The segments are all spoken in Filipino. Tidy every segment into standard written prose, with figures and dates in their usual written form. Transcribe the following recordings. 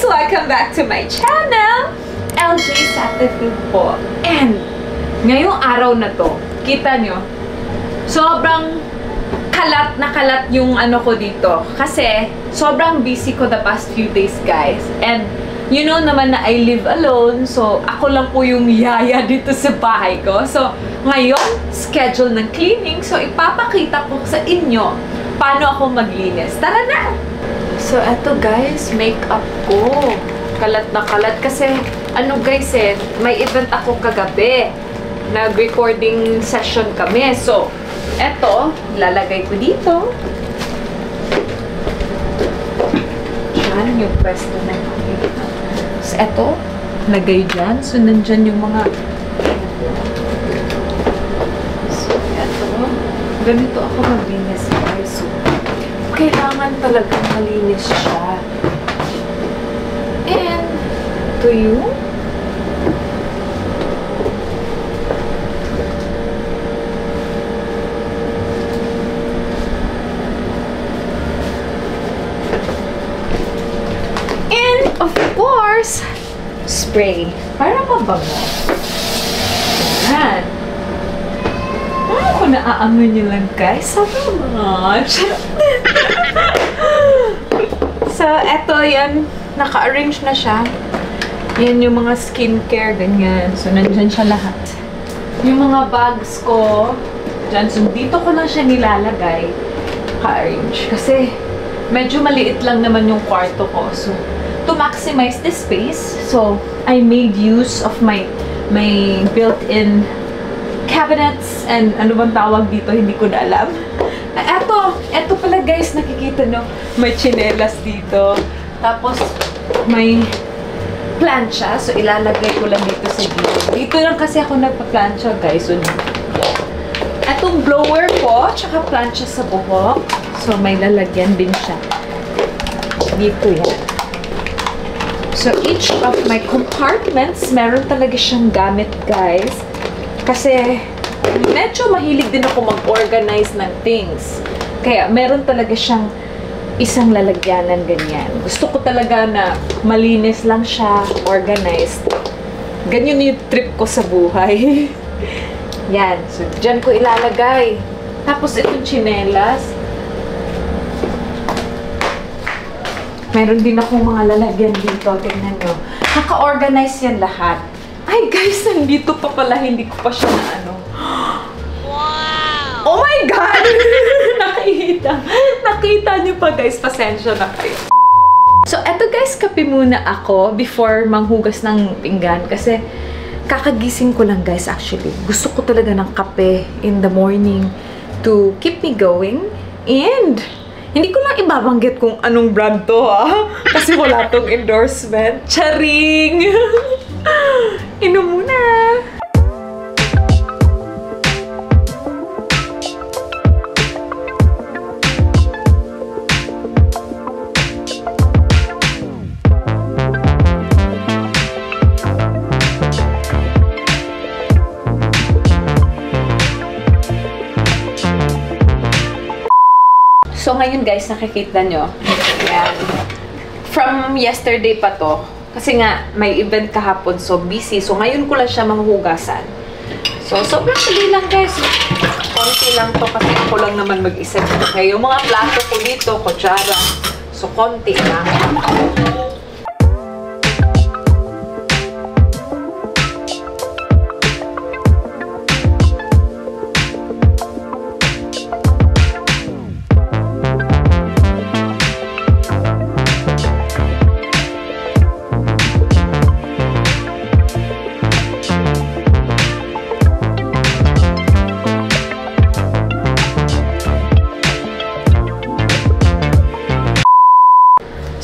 Welcome back to my channel! LG Saturday po. And ngayong araw na to, kita nyo, sobrang kalat na kalat yung ano ko dito. Kasi sobrang busy ko the past few days, guys. And you know naman na I live alone. So ako lang po yung yaya dito sa bahay ko. So ngayon, schedule ng cleaning. So ipapakita ko sa inyo paano ako maglinis. Tara na! So, eto guys, makeup ko. Kalat na kalat. Kasi, ano guys may event ako kagabi. Nag-recording session kami. So, eto, lalagay ko dito. Diyan, yung pwesto na yun. So, eto, lagay dyan. So, nandyan yung mga... So, eto. Ganito ako maglinis guys. So, kailangan talagang malinis siya. And, to you, and, of course, spray. Para mabango. Yan. Kung naaamoy niyo lang guys, sobrang much. So, eto yan. Naka-arrange na siya. Yan yung mga skincare, ganyan. So, nandyan siya lahat. Yung mga bags ko, dyan. So, dito ko lang siya nilalagay. Naka-arrange. Kasi, medyo maliit lang naman yung kwarto ko. So, to maximize the space, so, I made use of my built-in cabinets and ano bang tawag dito, hindi ko na alam. Eto pala guys, nakikita nyo, may tsinelas dito. Tapos, may plancha. So, ilalagay ko lang dito sa gilid. Dito lang kasi ako nagpa-plancha guys. So, etong blower ko, tsaka plancha sa buhok. So, may lalagyan din siya. Dito yan. So, each of my compartments, meron talaga siyang gamit guys. Kasi, medyo mahilig din ako mag-organize ng things. Kaya, meron talaga siyang isang lalagyanan ganyan. Gusto ko talaga na malinis lang siya, organized. Ganyan yung trip ko sa buhay. Yan. So, dyan ko ilalagay. Tapos, itong tsinelas. Meron din akong mga lalagyan dito. Tingnan nyo. Naka-organize yan lahat. Ay, guys, nandito pa pala. Hindi ko pa siya na ano. Wow! Oh my God! Nakita niyo pa, guys. Pasensya na kayo. So, eto guys, kape muna ako before manghugas ng pinggan. Kasi, kakagising ko lang, guys, actually. Gusto ko talaga ng kape in the morning to keep me going. And, hindi ko lang ibabanggit kung anong brand to, ha? Kasi wala tong endorsement. Charing! Inom muna! ngayon guys, nakikita nyo. Ayan. From yesterday pa to. Kasi nga, may event kahapon, so busy. So, ngayon ko lang siya mahuhugasan. So, sobrang dali lang guys. Konti lang to kasi ako lang naman mag-isa. Okay, yung mga plato ko dito, kutsara. So, konti lang.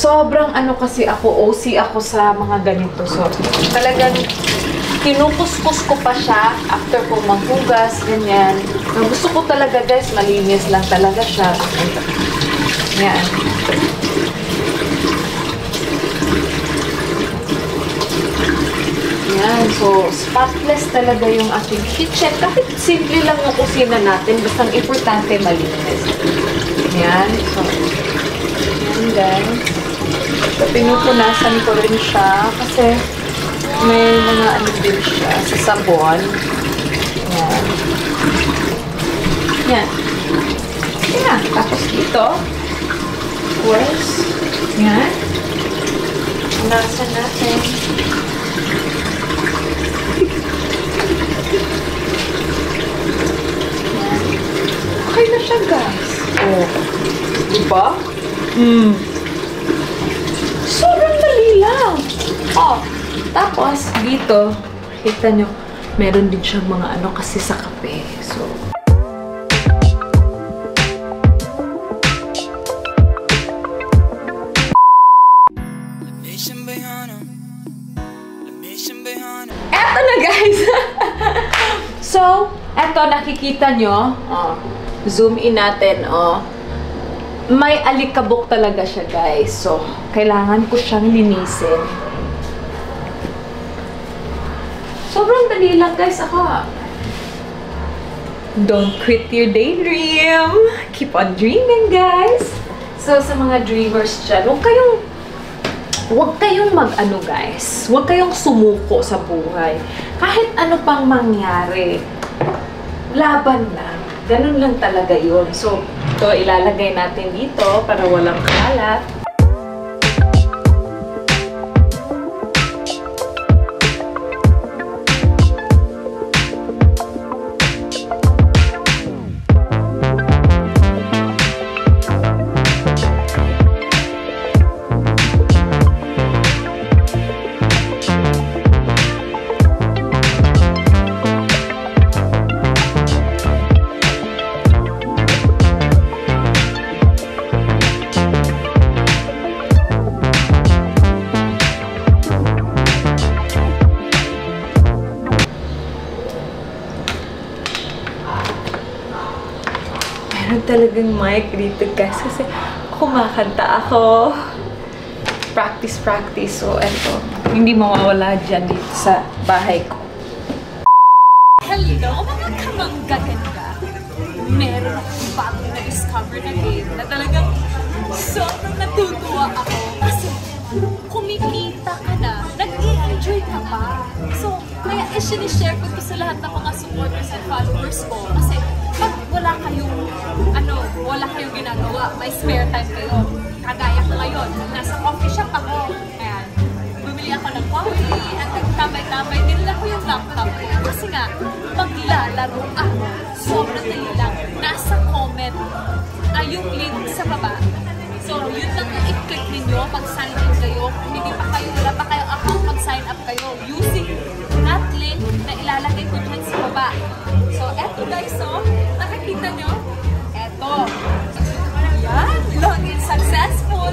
Sobrang ano kasi ako, OC ako sa mga ganito. So, talagang kinukuskus ko pa siya after ko maghugas, ganyan. So, gusto ko talaga guys, malinis lang talaga siya. Yan. Yan. So, spotless talaga yung ating kitchen. Kahit simple lang yung kusina natin, basta importante malinis. Yan. So, yan guys. So, pinupunasan ko rin siya kasi may mga ano din siya sa sabon. Yan. Yan. Yan. Tapos dito. Of course. Yan. Punasan natin. Yan. Okay na siya, guys. Oh. Diba? Sobrang dali lang. Oh, tapos dito, kita nyo, meron din siyang mga ano kasi sa kape. So, eto na guys. So, eto nakikita nyo. Oh, zoom in natin. Oh. May alikabok talaga siya, guys. So, kailangan ko siyang linisin. Sobrang dali lang, guys. Ako, don't quit your daydream. Keep on dreaming, guys. So, sa mga dreamers dyan, huwag kayong mag-ano, guys. Huwag kayong sumuko sa buhay. Kahit ano pang mangyari, laban lang. Ganun lang talaga yun. So, ito ilalagay natin dito para walang kalat. Meron talagang mic dito guys kasi kumakanta ako. Practice. So, eto. Hindi mawawala dyan dito sa bahay ko. Hello mga kamanggaganda! Meron akong bagong na-discover na game na talagang sobrang natutuwa ako. Kasi kumikita ka na, nag-i-enjoy ka pa. So, kaya i-share ko ito sa lahat ng mga supporters and followers ko. Kasi pag wala kayong ginagawa, may spare time kayo. Kagaya ko ngayon, nasa coffee shop ako. Ayan, bumili ako ng coffee at nagtambay-tambay, nilala ko yung laptop ko. Kasi nga, maglalaro ako. Sobrang dali lang. Nasa comment yung link sa baba. So, yun lang na i-click ninyo, mag-sign in kayo. Kung hindi pa kayo, wala pa kayong account, mag-sign up kayo using that link na ilalagay ko dyan sa baba. So, eto guys, so, nakikita nyo? Eto. Yan, login successful.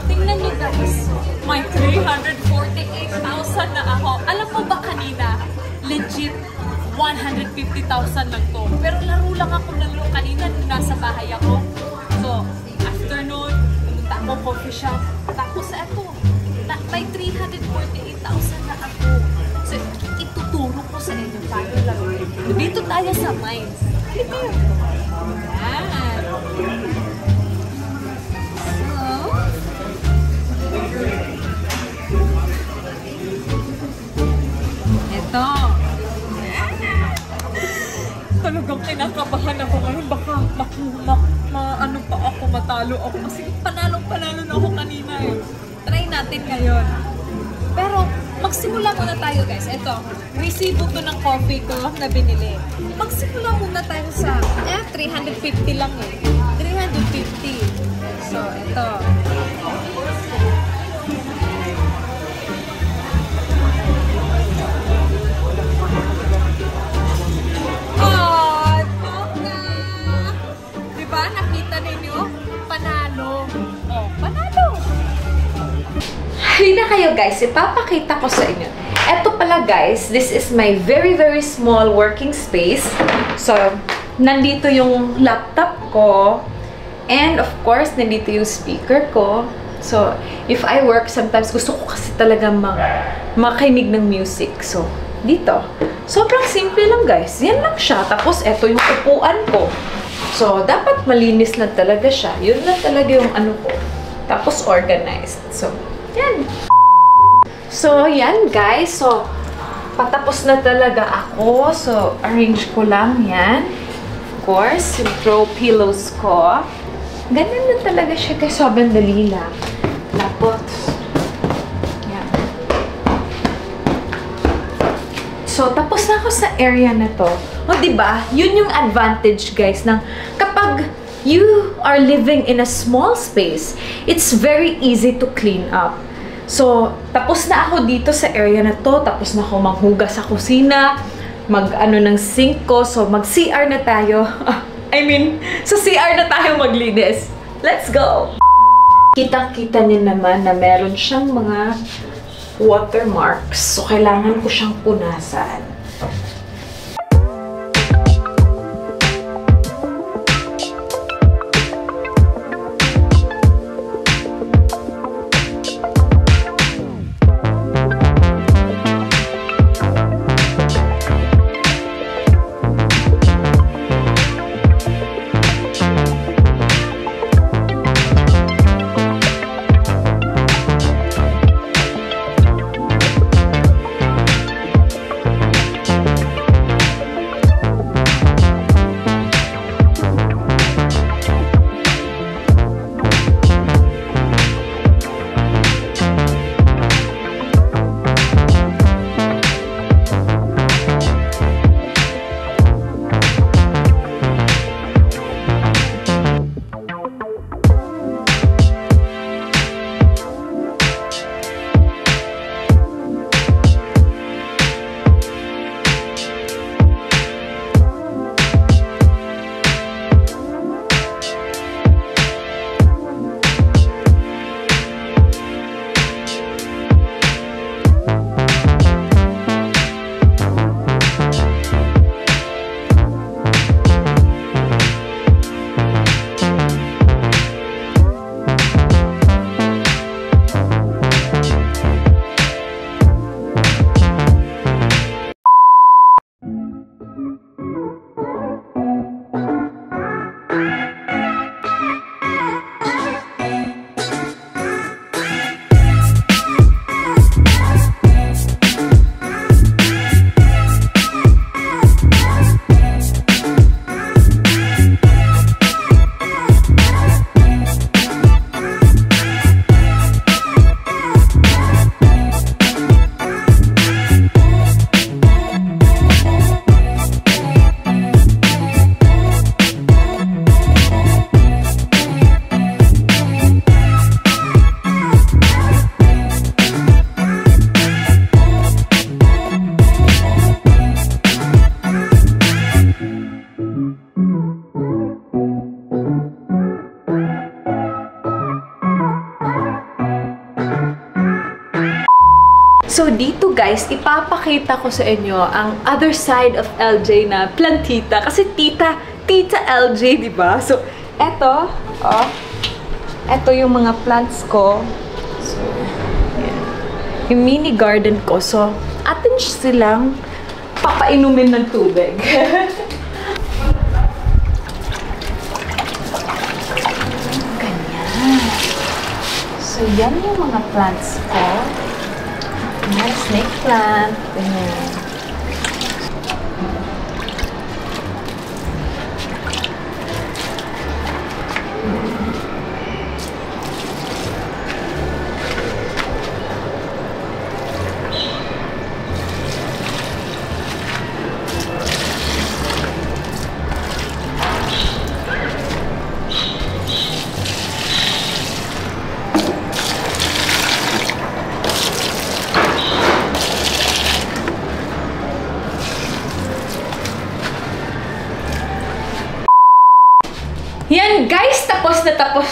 Tingnan nyo guys, may 348,000 na ako. Alam mo ba kanina, legit, 150,000 lang to. Pero laro lang ako kanina nung nasa bahay ako. So, afternoon, pumunta ako coffee shop. Tapos eto, may 348,000 na ako. So, ituturo ko sa inyo paano laro. Dito tayo sa Mines. Halika yun. Yan. kinakabahan ako ngayon. Baka ano pa ako, matalo ako. Kasi panalo na ako kanina eh. Try natin ngayon. Pero, magsimula muna tayo guys. Ito, resibo ko ng coffee ko na binili. Magsimula muna tayo sa, 350 lang eh. 350. So, ito. Halina kayo guys, ipapakita ko sa inyo. Eto pala guys, this is my very small working space. So, nandito yung laptop ko. And of course, nandito yung speaker ko. So, if I work, sometimes gusto ko kasi talaga makinig ng music. So, dito. Sobrang simple lang guys. Yan lang siya. Tapos, eto yung upuan ko. So, dapat malinis lang talaga siya. Yun lang talaga yung ano ko. Tapos, organized. So, yan. So, yan guys. So, patapos na talaga ako. So, arrange ko lang yan. Of course, yung throw pillows ko. Ganun na talaga siya guys. Sobrang dali lang. Tapos, yan. So, tapos na ako sa area na to. O, diba? Yun yung advantage guys ng kapag you are living in a small space, it's very easy to clean up. So, tapos na ako dito sa area na to. Tapos na ako maghugas sa kusina, mag-ano ng sink ko. So, mag-CR na tayo. I mean, sa CR na tayo maglinis. Let's go! Kitang-kita niyo naman na meron siyang mga watermarks. So, kailangan ko siyang punasan. So, dito guys, ipapakita ko sa inyo ang other side of LJ na plantita. Kasi tita LJ, diba? So, eto, eto yung mga plants ko. So, yan. Yung mini garden ko. So, atin silang papainumin ng tubig. Ganyan. So, yan yung mga plants ko. Yan, snake plant. Ganyan.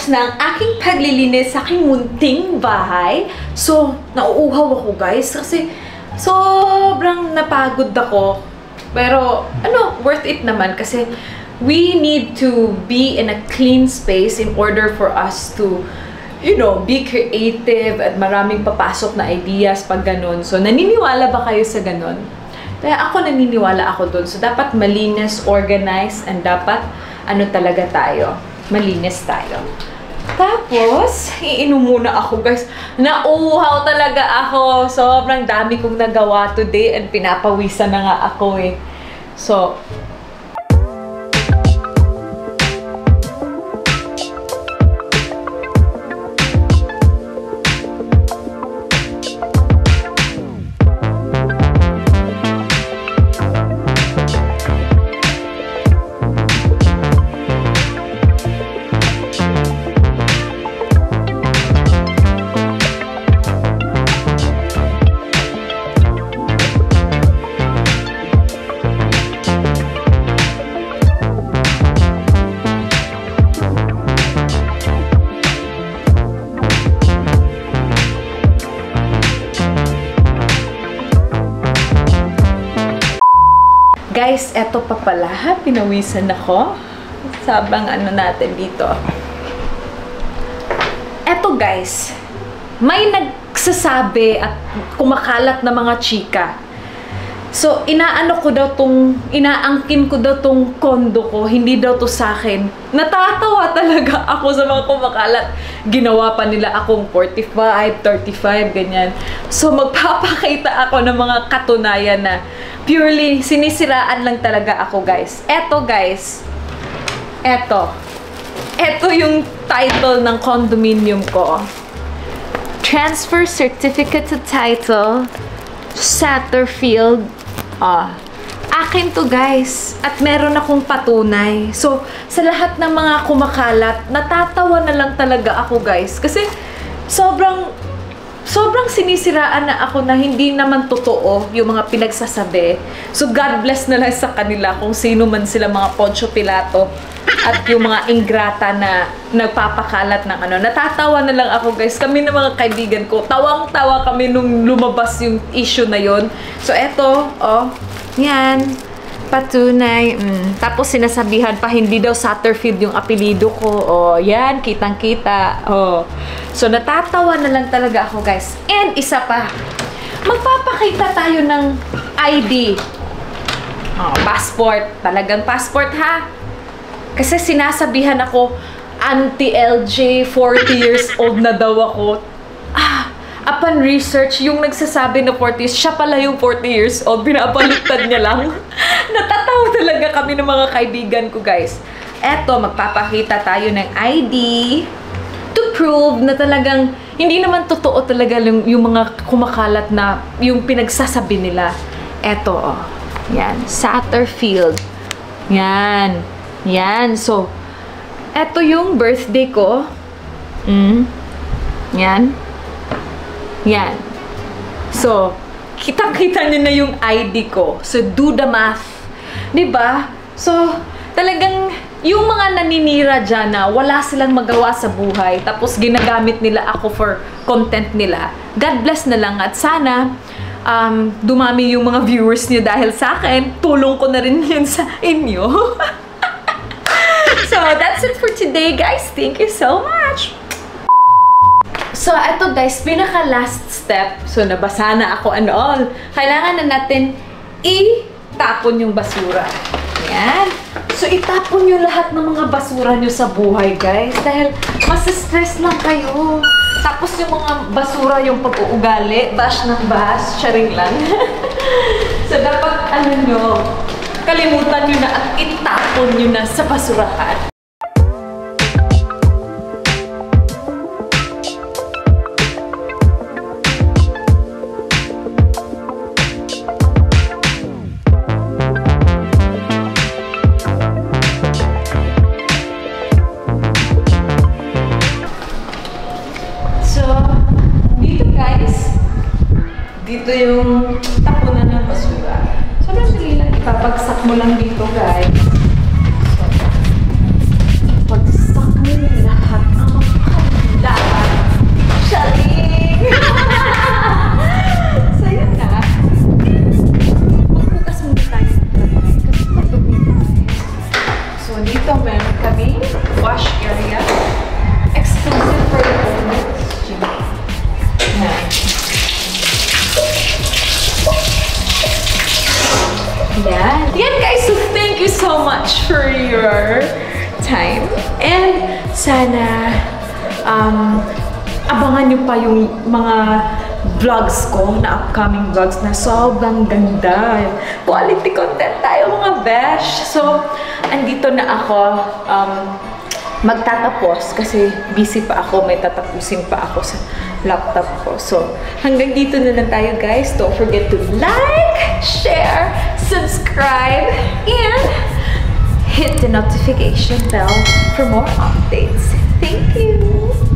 Tapos na ang aking paglilinis sa aking munting bahay. So, nauuhaw ako guys kasi sobrang napagod ako. Pero, worth it naman kasi we need to be in a clean space in order for us to, be creative at maraming papasok na ideas pag ganun. So, naniniwala ba kayo sa ganun? Kaya ako naniniwala ako dun. So, dapat malinis, organized, and dapat talaga tayo. Malinis tayo. Tapos, iinom muna ako, guys. Nauuhaw talaga ako. Sobrang dami kong nagawa today and pinapawisan na nga ako eh. So, guys, eto pa pala, pinawisan ako. Sabang natin dito. Eto guys, may nagsasabi at kumakalat na mga chika. So, inaangkin ko daw tong kondo ko, hindi daw to sa akin. Natatawa talaga ako sa mga kumakalat. Ginawa pa nila akong 45, 35, ganyan. So, magpapakita ako ng mga katunayan na purely sinisiraan lang talaga ako, guys. Eto, guys. Eto yung title ng condominium ko. Transfer Certificate to Title, Satterfield. Akin to, guys. At meron akong patunay. So, sa lahat ng mga kumakalat, natatawa na lang talaga ako, guys. Kasi, sobrang sinisiraan na ako na hindi naman totoo yung mga pinagsasabi. So, God bless na lang sa kanila kung sino man sila, mga Poncio Pilato at yung mga ingrata na nagpapakalat ng Natatawa na lang ako, guys. Kami ng mga kaibigan ko, tawang-tawa kami nung lumabas yung issue na yon. So, eto, yan. Patunay. Tapos sinasabihan pa, hindi daw Satterfield yung apelido ko. Yan, kitang-kita. So, natatawa na lang talaga ako, guys. And isa pa, magpapakita tayo ng ID. Passport. Talagang passport, ha? Kasi sinasabihan ako, anti-LJ, 40 years old na daw ako. Upon research, yung nagsasabi na 40s, siya pala yung 40 years old. Binabaliktad niya lang. Natatawa talaga kami ng mga kaibigan ko, guys. Eto, magpapakita tayo ng ID to prove na talagang hindi naman totoo talaga yung mga kumakalat na yung pinagsasabi nila. Eto, yan. Satterfield. Yan. Yan. So, eto yung birthday ko. Yan. Yan. So, kitang-kita nyo na yung ID ko. So, do the math. Diba? So, talagang yung mga naninira dyan na wala silang magawa sa buhay, tapos ginagamit nila ako for content nila, God bless na lang. At sana, dumami yung mga viewers nyo dahil sa akin, tulong ko na rin yun sa inyo. So, that's it for today, guys. Thank you so much. So, eto guys, pinaka-last step. So, nabasa na ako and all. Kailangan na natin itapon yung basura. Yan. So, itapon nyo lahat ng mga basura nyo sa buhay, guys. Dahil, mas-stress lang kayo. Tapos, yung mga basura, yung pag-uugali, bash ng bash, sharing lang. So, dapat, kalimutan nyo na at itapon nyo na sa basurahan. Dito yung tapunan ng basura. So, madali lang. Ipapagsak mo lang dito, guys. So, pagsak mo lahat ng thank you so much for your time. And sana abangan nyo pa yung mga vlogs ko na upcoming vlogs na sobrang ganda. Quality content tayo mga besh. So, andito na ako. Magtatapos kasi busy pa ako. May tatapusin pa ako sa laptop ko. So, hanggang dito na lang tayo guys. Don't forget to like, share, subscribe, and hit the notification bell for more updates. Thank you!